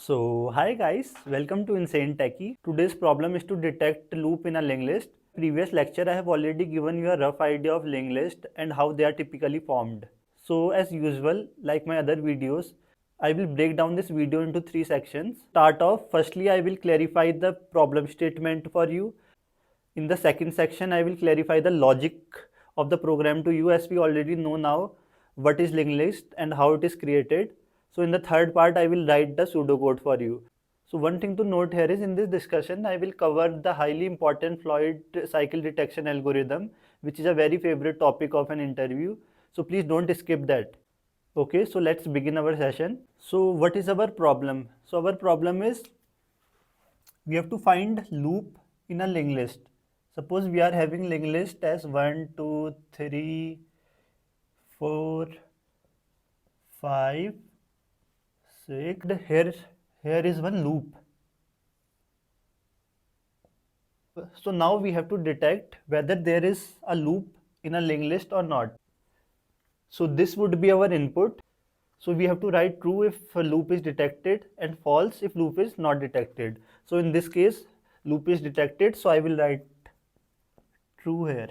So hi guys, welcome to Insane Techie. Today's problem is to detect loop in a linked list. Previous lecture I have already given you a rough idea of linked list and how they are typically formed. So as usual, like my other videos, I will break down this video into 3 sections. Start off, firstly I will clarify the problem statement for you. In the second section I will clarify the logic of the program to you, as we already know now what is linked list and how it is created. So in the third part I will write the pseudocode for you. So one thing to note here is, in this discussion I will cover the highly important Floyd cycle detection algorithm, which is a very favorite topic of an interview. So please don't skip that. Okay, so let's begin our session. So what is our problem? So our problem is we have to find loop in a linked list. Suppose we are having linked list as 1, 2, 3, 4, 5, 6. Here is one loop. So now we have to detect whether there is a loop in a linked list or not. So this would be our input. So we have to write true if a loop is detected and false if loop is not detected. So in this case loop is detected, so I will write true here.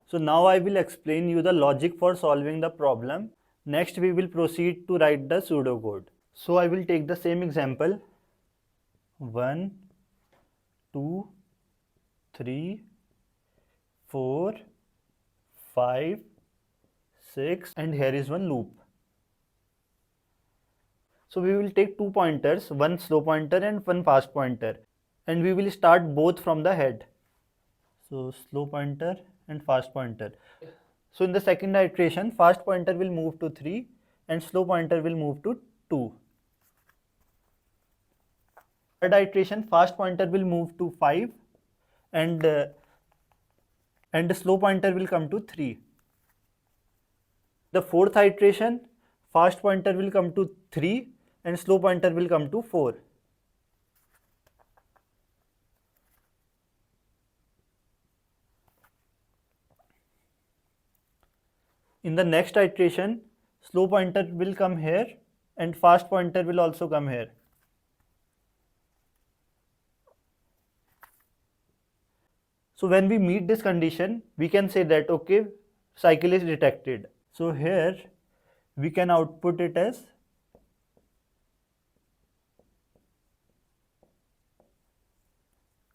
So now I will explain you the logic for solving the problem. Next we will proceed to write the pseudocode. So I will take the same example, 1, 2, 3, 4, 5, 6, and here is one loop. So we will take 2 pointers, one slow pointer and one fast pointer, and we will start both from the head. So slow pointer and fast pointer. So in the second iteration, fast pointer will move to 3 and slow pointer will move to 2. Third iteration, fast pointer will move to 5 and the slow pointer will come to 3. The fourth iteration, fast pointer will come to 3 and slow pointer will come to 4. In the next iteration, slow pointer will come here and fast pointer will also come here. So when we meet this condition, we can say that okay, cycle is detected. So here we can output it as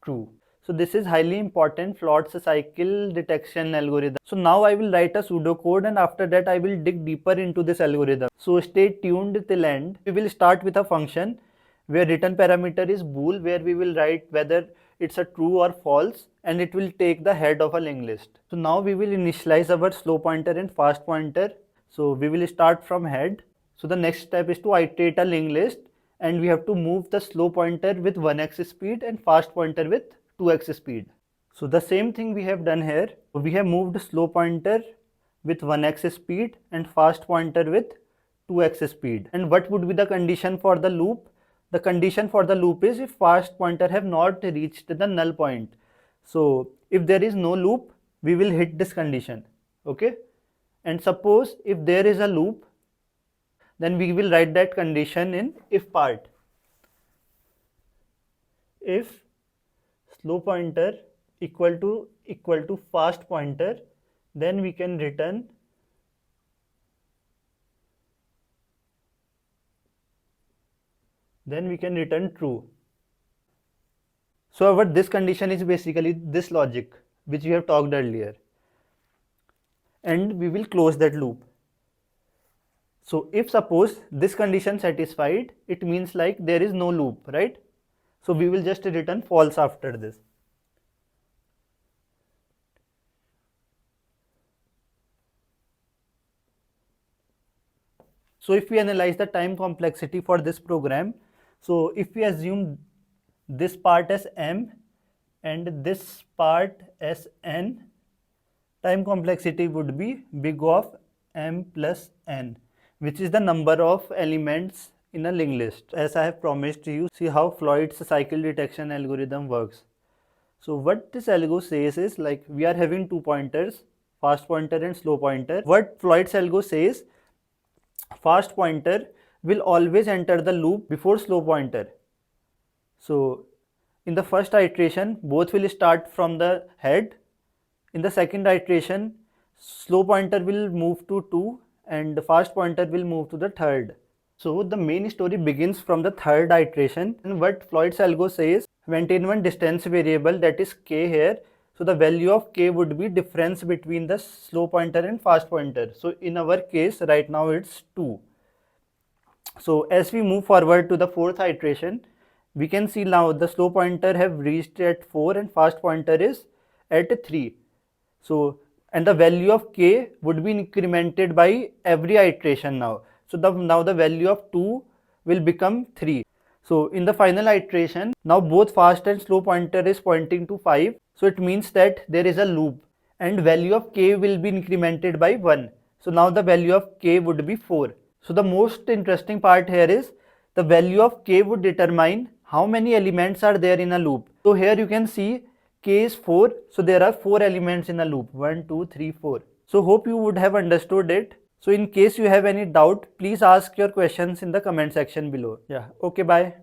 true. So this is highly important Floyd's cycle detection algorithm. So now I will write a pseudocode and after that I will dig deeper into this algorithm. So stay tuned till end. We will start with a function where return parameter is bool, where we will write whether it's a true or false, and it will take the head of a linked list. So now we will initialize our slow pointer and fast pointer. So we will start from head. So the next step is to iterate a linked list, and we have to move the slow pointer with 1x speed and fast pointer with 2x speed. So the same thing we have done here. We have moved slow pointer with 1x speed and fast pointer with 2x speed. And what would be the condition for the loop? The condition for the loop is if fast pointer have not reached the null point. So if there is no loop, we will hit this condition. Okay. And suppose if there is a loop, then we will write that condition in if part. If slow pointer equal to fast pointer, then we can return true. So this condition is basically this logic which we have talked earlier, and we will close that loop. So if suppose this condition satisfied, it means like there is no loop, right? So we will just return false after this. So if we analyze the time complexity for this program, so if we assume this part as m and this part as n, time complexity would be big of m plus n, which is the number of elements in a linked list. As I have promised you, see how Floyd's cycle detection algorithm works. So what this algo says is, like, we are having 2 pointers, fast pointer and slow pointer. What Floyd's algo says, fast pointer will always enter the loop before slow pointer. So in the first iteration, both will start from the head. In the second iteration, slow pointer will move to 2 and the fast pointer will move to the third. So the main story begins from the third iteration, and what Floyd's algo says, maintain one distance variable, that is k here. So the value of k would be difference between the slow pointer and fast pointer. So in our case right now it's 2. So as we move forward to the fourth iteration, we can see now the slow pointer have reached at 4 and fast pointer is at 3. So and the value of k would be incremented by every iteration now. So now the value of 2 will become 3. So in the final iteration, now both fast and slow pointer is pointing to 5. So it means that there is a loop and value of k will be incremented by 1. So now the value of k would be 4. So the most interesting part here is the value of k would determine how many elements are there in a loop. So here you can see k is 4. So there are 4 elements in a loop, 1, 2, 3, 4. So hope you would have understood it. So in case you have any doubt, please ask your questions in the comment section below. Yeah, okay, bye.